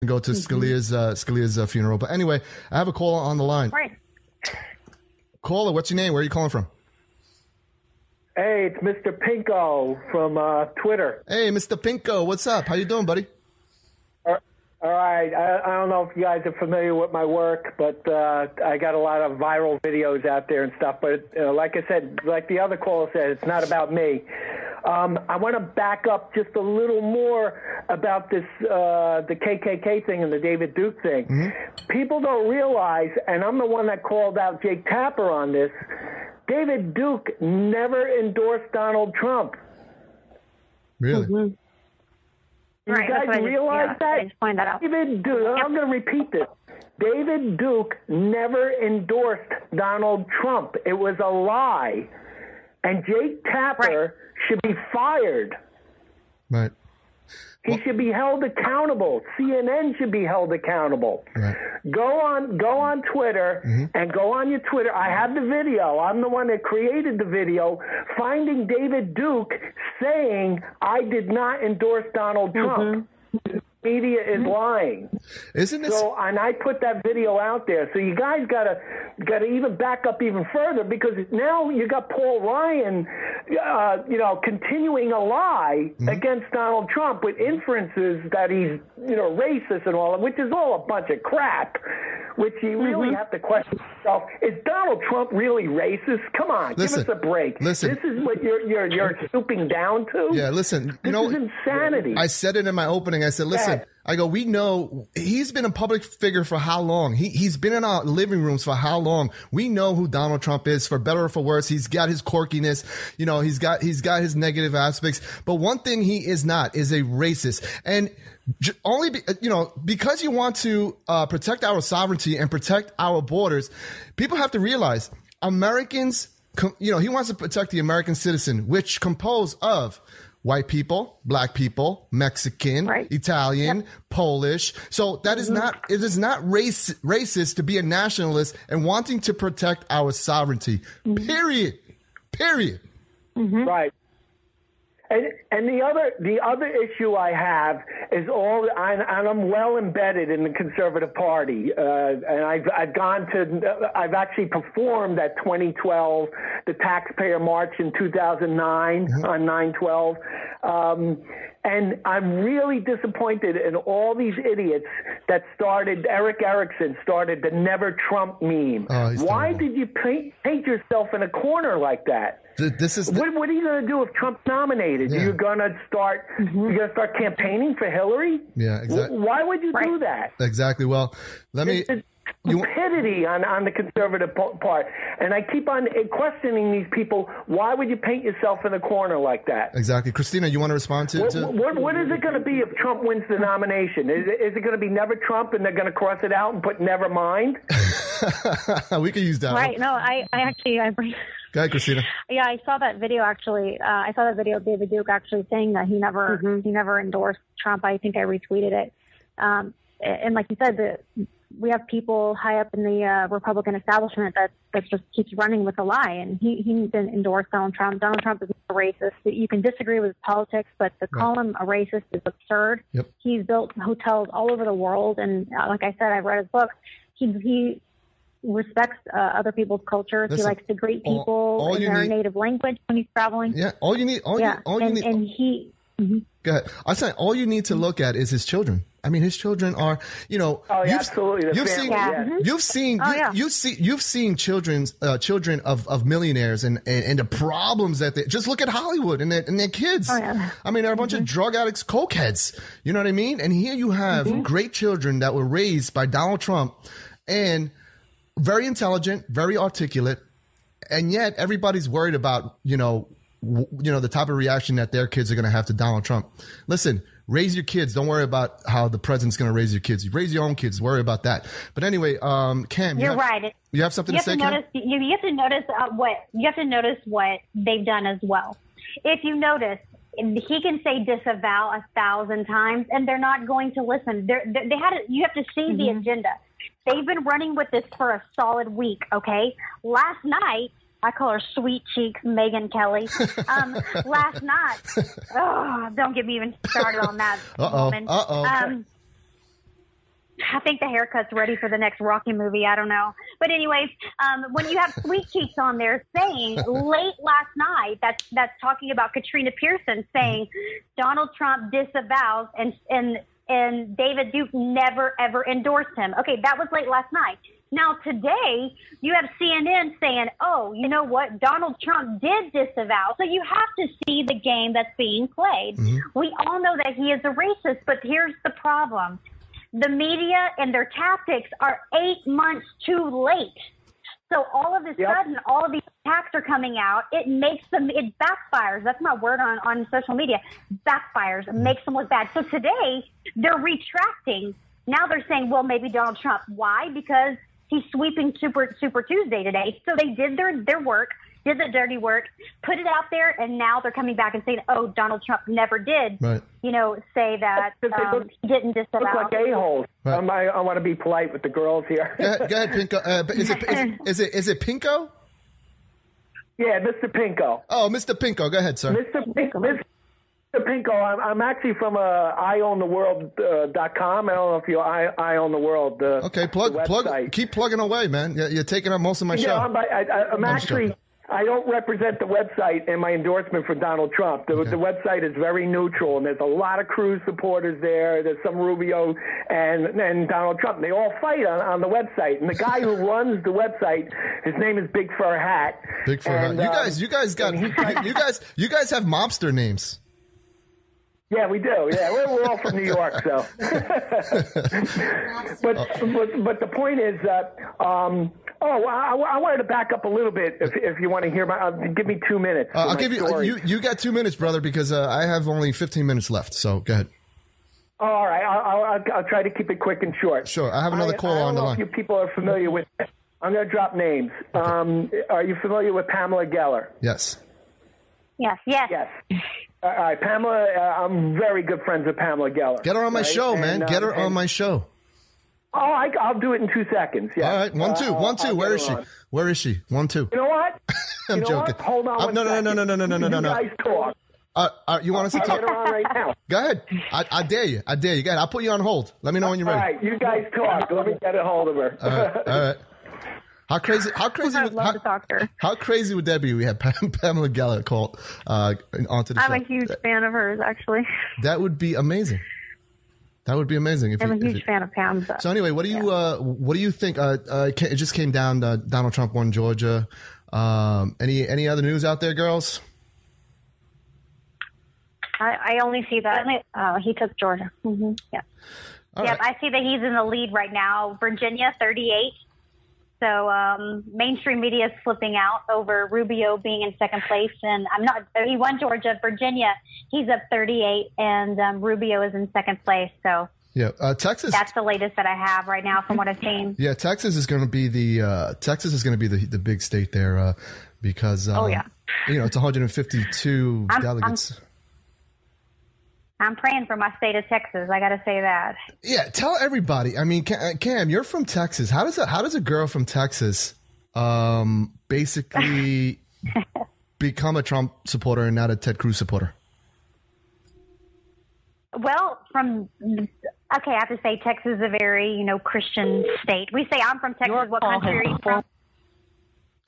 go to Scalia's funeral. But anyway, I have a caller on the line. Right. Caller, what's your name? Where are you calling from? Hey, it's Mr. Pinko from Twitter. Hey, Mr. Pinko, what's up? How you doing, buddy? All right. I don't know if you guys are familiar with my work, but I got a lot of viral videos out there and stuff. But like I said, like the other caller said, it's not about me. I want to back up just a little more about this, the KKK thing and the David Duke thing. Mm-hmm. People don't realize, and I'm the one that called out Jake Tapper on this, David Duke never endorsed Donald Trump. Really? Mm-hmm. You guys realize that? I just pointed that out. David Duke, I'm going to repeat this. David Duke never endorsed Donald Trump. It was a lie. And Jake Tapper should be fired. Right. He should be held accountable. CNN should be held accountable. Right. Go on Twitter and go on your Twitter. I have the video. I'm the one that created the video, finding David Duke saying, I did not endorse Donald Trump. Media is lying. Isn't this? So, and I put that video out there. So you guys gotta even back up even further, because now you got Paul Ryan, continuing a lie against Donald Trump with inferences that he's, racist and all that, which is all a bunch of crap. Which you really have to question yourself: is Donald Trump really racist? Come on, give us a break. Listen, this is what you're stooping down to. Yeah, listen. This is insanity. I said it in my opening. I said, listen. I go, we know he's been a public figure for how long? He's been in our living rooms for how long? We know who Donald Trump is, for better or for worse. He's got his quirkiness. He's got his negative aspects. But one thing he is not is a racist. And only, because you want to protect our sovereignty and protect our borders, people have to realize Americans, he wants to protect the American citizen, which compose of white people, black people, Mexican, Italian, Polish. So that is it is not racist to be a nationalist and wanting to protect our sovereignty. Period. Right. And the other issue I have is and I'm well embedded in the Conservative Party, and I've actually performed at 2012, the Taxpayer March in 2009 on 9/12, and I'm really disappointed in all these idiots that Eric Erickson started the Never Trump meme. Why did you paint yourself in a corner like that? What are you going to do if Trump's nominated? Yeah. You're going to start campaigning for Hillary? Yeah, exactly. Why would you do that? Exactly. Well, stupidity on the Conservative part. And I keep on questioning these people. Why would you paint yourself in a corner like that? Exactly. Christina, you want to respond to what is it going to be if Trump wins the nomination? Is it going to be Never Trump and they're going to cross it out and put Never Mind? We could use that. Right. No, I Go ahead, Cristina. Yeah, I saw that video actually. I saw that video of David Duke actually saying that he never endorsed Trump. I think I retweeted it. And like you said, we have people high up in the Republican establishment that just keeps running with a lie, and he didn't endorse Donald Trump. Donald Trump is not a racist. You can disagree with his politics, but to call him a racist is absurd. Yep. He's built hotels all over the world, and like I said, I've read his book. He respects other people's cultures. He likes to greet people in their native language when he's traveling. Yeah, all you need. Go ahead. I say all you need to look at is his children. I mean, his children are, absolutely. You've seen children of millionaires and the problems that just look at Hollywood and their kids. Oh, yeah. I mean, they're a bunch of drug addicts, cokeheads. You know what I mean? And here you have great children that were raised by Donald Trump and very intelligent, very articulate, and yet everybody's worried about, the type of reaction that their kids are going to have to Donald Trump. Listen, raise your kids. Don't worry about how the president's going to raise your kids. You raise your own kids. Worry about that. But anyway, Cam, you're right. You have something to say, Cam? You have to notice what they've done as well. If you notice, he can say disavow 1,000 times, and they're not going to listen. You have to see the agenda. They've been running with this for a solid week, okay? Last night, I call her Sweet Cheeks Megyn Kelly. Last night, don't get me even started on that woman. I think the haircut's ready for the next Rocky movie. I don't know. But anyways, when you have Sweet Cheeks on there saying late last night, that's talking about Katrina Pearson saying Donald Trump disavows and David Duke never, ever endorsed him. Okay, that was late last night. Now, today, you have CNN saying, oh, you know what? Donald Trump did disavow. So you have to see the game that's being played. Mm-hmm. We all know that he is a racist, but here's the problem. The media and their tactics are 8 months too late. So all of a sudden, all of these attacks are coming out. It backfires. That's my word on social media. Backfires. It makes them look bad. So today, they're retracting. Now they're saying, well, maybe Donald Trump. Why? Because he's sweeping Super Tuesday today. So they did their work, did the dirty work, put it out there, and now they're coming back and saying, oh, Donald Trump never did, say that he didn't disavow. Look like a-holes. Right. I want to be polite with the girls here. Go ahead, Pinko. Is it Pinko? Yeah, Mr. Pinko. Oh, Mr. Pinko. Go ahead, sir. Mr. Pinko, I'm actually from IOwnTheWorld.com. I don't know if you I Own the World. Okay, keep plugging away, man. You're taking up most of my show. I'm actually. I don't represent the website in my endorsement for Donald Trump. The website is very neutral, and there's a lot of Cruz supporters there. There's some Rubio and Donald Trump. They all fight on the website. And the guy who runs the website, his name is Big Fur Hat. Big Fur Hat. You guys have mobster names. Yeah, we do. Yeah, we're all from New York, so. but the point is that. I wanted to back up a little bit if you want to hear give me 2 minutes. I'll give you got 2 minutes, brother, because I have only 15 minutes left. So go ahead. All right, I'll try to keep it quick and short. Sure, I have another call on the line. I don't know if you people are familiar with. I'm going to drop names. Okay. Are you familiar with Pamela Geller? Yes. Yes. All right, Pamela. I'm very good friends with Pamela Geller. Get her on my show, man. Get her on my show. Oh, I'll do it in 2 seconds. Yeah. All right, 1, 2, 1, 2. Where is she? Where is she? 1, 2. You know what? I'm joking. What? Hold on. No. You guys talk. You want us to talk? I'll get her on right now. Go ahead. I dare you. Go ahead. I'll put you on hold. Let me know when you're ready. All right, you guys talk. Let me get a hold of her. All right. How crazy I'd love to talk to her. How crazy would that be? We had Pamela Geller called onto the show. I'm a huge fan of hers, actually. That would be amazing. I'm a huge fan of Pam. So anyway, what do you think? It just came down. Donald Trump won Georgia. Any other news out there, girls? I only see that he took Georgia. Mm-hmm. Yeah. Right. I see that he's in the lead right now. Virginia, 38. So mainstream media is flipping out over Rubio being in second place, and he won Georgia. Virginia, he's up 38, and Rubio is in second place. So yeah, Texas. That's the latest that I have right now from what I've seen. Yeah, Texas is going to be the big state there because it's 152 delegates. I'm praying for my state of Texas. I got to say that. Yeah, tell everybody. I mean, Cam, you're from Texas. How does a girl from Texas basically become a Trump supporter and not a Ted Cruz supporter? Well, I have to say Texas is a very, Christian state. We say I'm from Texas. What country are you from?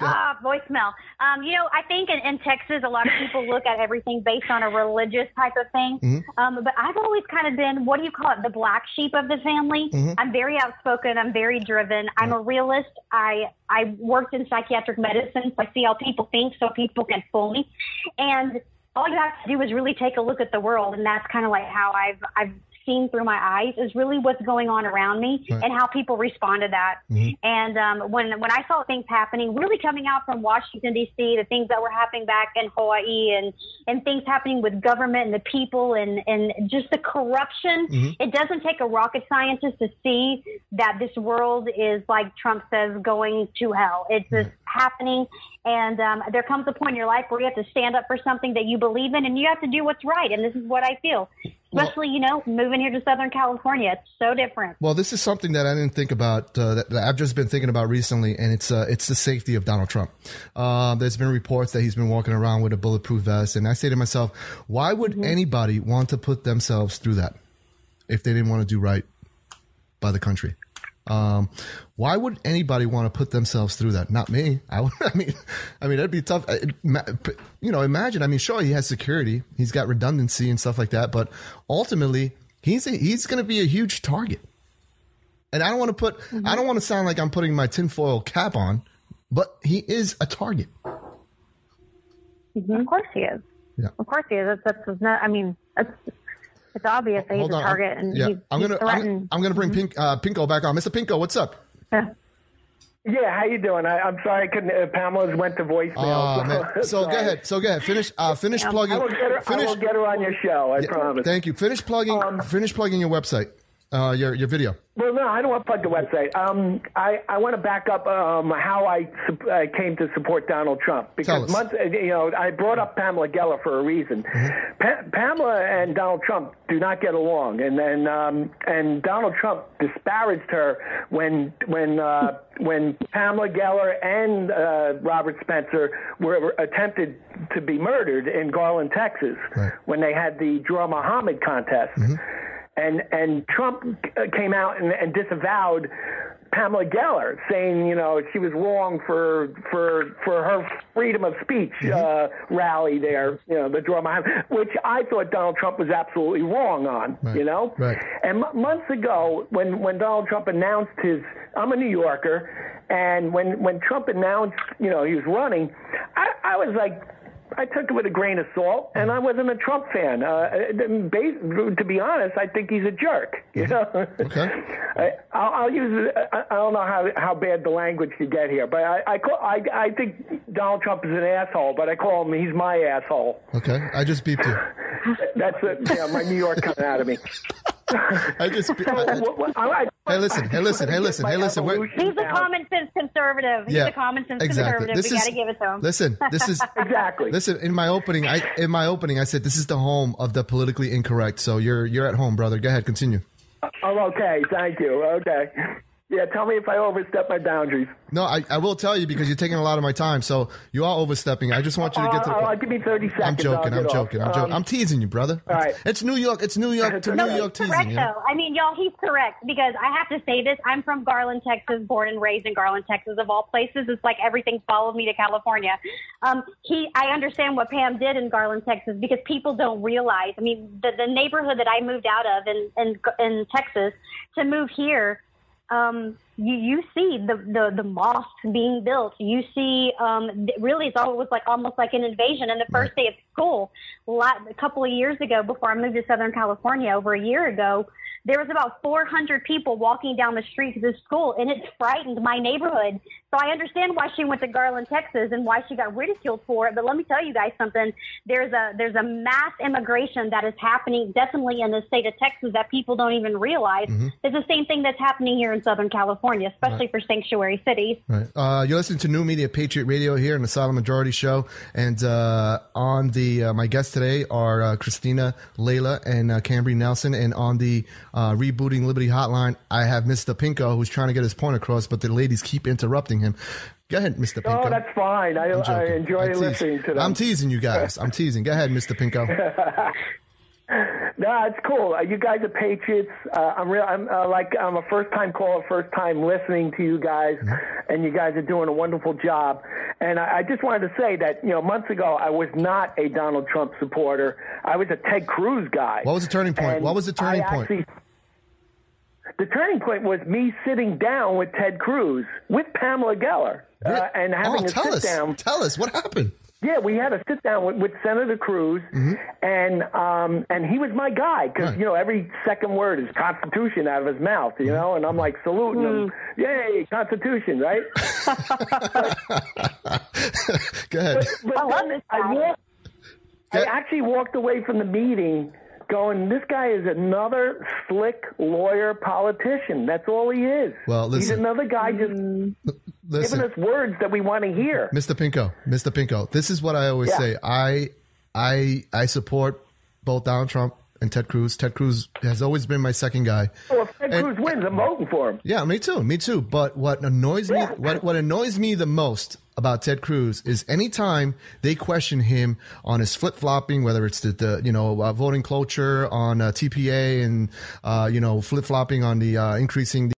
Voicemail. I think in Texas, a lot of people look at everything based on a religious type of thing. Mm-hmm. But I've always kind of been, what do you call it, the black sheep of the family. Mm-hmm. I'm very outspoken. I'm very driven. I'm a realist. I worked in psychiatric medicine, so I see how people think so people can fool me. And all you have to do is really take a look at the world, and that's kind of like how I've seen through my eyes is really what's going on around me and how people respond to that. Mm-hmm. And when I saw things happening, really coming out from Washington, D.C., the things that were happening back in Hawaii and things happening with government and the people and just the corruption, it doesn't take a rocket scientist to see that this world is, like Trump says, going to hell. It's just happening. And there comes a point in your life where you have to stand up for something that you believe in, and you have to do what's right. And this is what I feel. Especially, moving here to Southern California. It's so different. Well, this is something that I didn't think about, that I've just been thinking about recently, and it's the safety of Donald Trump. There's been reports that he's been walking around with a bulletproof vest, and I say to myself, why would anybody want to put themselves through that if they didn't want to do right by the country. Why would anybody want to put themselves through that? Not me. I mean, that'd be tough. Imagine. I mean, sure, he has security, he's got redundancy and stuff like that, but ultimately, he's going to be a huge target. And I don't want to sound like I'm putting my tinfoil cap on, but he is a target. Of course he is. Yeah. Of course he is. That's not. I mean, it's obvious that he's a target, and he's threatened. I'm gonna bring Pinko back on. Mr. Pinko, what's up? Yeah, how you doing? I'm sorry, I couldn't. Pamela's went to voicemail. So go ahead. Finish plugging. I will get her on your show. I promise. Thank you. Finish plugging. Finish plugging your website. Your video. Well, no, I don't want to plug the website. I want to back up how I came to support Donald Trump, because I brought up Pamela Geller for a reason. Mm-hmm. Pamela and Donald Trump do not get along, and Donald Trump disparaged her when Pamela Geller and Robert Spencer were attempted to be murdered in Garland, Texas, right, when they had the Draw Muhammad contest. Mm-hmm. And Trump came out and disavowed Pamela Geller, saying, she was wrong for her freedom of speech rally there, the Draw Muhammad, which I thought Donald Trump was absolutely wrong on, right. Right. And months ago, when Donald Trump announced I'm a New Yorker, and when Trump announced, he was running, I was like, I took it with a grain of salt, and I wasn't a Trump fan. To be honest, I think he's a jerk. Okay. I'll use. I don't know how bad the language could get here, but I think Donald Trump is an asshole, but I call him. He's my asshole. Okay, I just beeped you. That's it. My New York coming out of me. Hey, listen. He's a common sense conservative. He's a common sense conservative. We got to give it to him. Listen, this is exactly. Listen, in my opening, I said this is the home of the politically incorrect. So you're at home, brother. Go ahead, continue. Oh, okay. Thank you. Okay. Yeah, tell me if I overstep my boundaries. No, I will tell you, because you're taking a lot of my time. So you are overstepping. I just want you to get to the point. Give me 30 seconds. I'm joking. I'm teasing you, brother. All right. It's New York. It's New York to New York teasing. Correct, though. I mean, y'all, he's correct, because I have to say this. I'm from Garland, Texas, born and raised in Garland, Texas, of all places. It's like everything followed me to California. I understand what Pam did in Garland, Texas, because people don't realize. I mean, the neighborhood that I moved out of in Texas to move here. You see the mosques being built. You see, really, it's almost like an invasion. And the first day of school, a couple of years ago, before I moved to Southern California, over a year ago, there was about 400 people walking down the street to this school, and it frightened my neighborhood. So I understand why she went to Garland, Texas, and why she got ridiculed for it. But let me tell you guys something. There's a mass immigration that is happening definitely in the state of Texas that people don't even realize. Mm-hmm. It's the same thing that's happening here in Southern California, especially for sanctuary cities. Right. You're listening to New Media Patriot Radio here in the Silent Majority Show. And on the my guests today are Cristina, Laila, and Kambree Nelson. And on the Rebooting Liberty Hotline, I have Mr. Pinko, who's trying to get his point across, but the ladies keep interrupting him. Go ahead, Mr. Pinko. Oh, that's fine. I enjoy listening to them. I'm teasing you guys. I'm teasing. Go ahead, Mr. Pinko. No, it's cool. You guys are patriots. I'm a first-time caller, first-time listening to you guys, and you guys are doing a wonderful job. And I just wanted to say that, months ago, I was not a Donald Trump supporter. I was a Ted Cruz guy. What was the turning point? The turning point was me sitting down with Ted Cruz, with Pamela Geller, and having a sit-down. Tell us, what happened? Yeah, we had a sit-down with Senator Cruz, and he was my guy, because, every second word is Constitution out of his mouth, and I'm like saluting him. Yay, Constitution, right? Go ahead. I love this guy. I actually walked away from the meeting going, this guy is another slick lawyer politician. That's all he is. Well, listen. He's another guy just giving us words that we want to hear. Mr. Pinko, this is what I always say. I support both Donald Trump and Ted Cruz. Ted Cruz has always been my second guy. Well, if Ted Cruz wins, I'm voting for him. Yeah, me too. But what annoys me, what annoys me the most about Ted Cruz is anytime they question him on his flip-flopping, whether it's the voting cloture on TPA and, flip-flopping on the increasing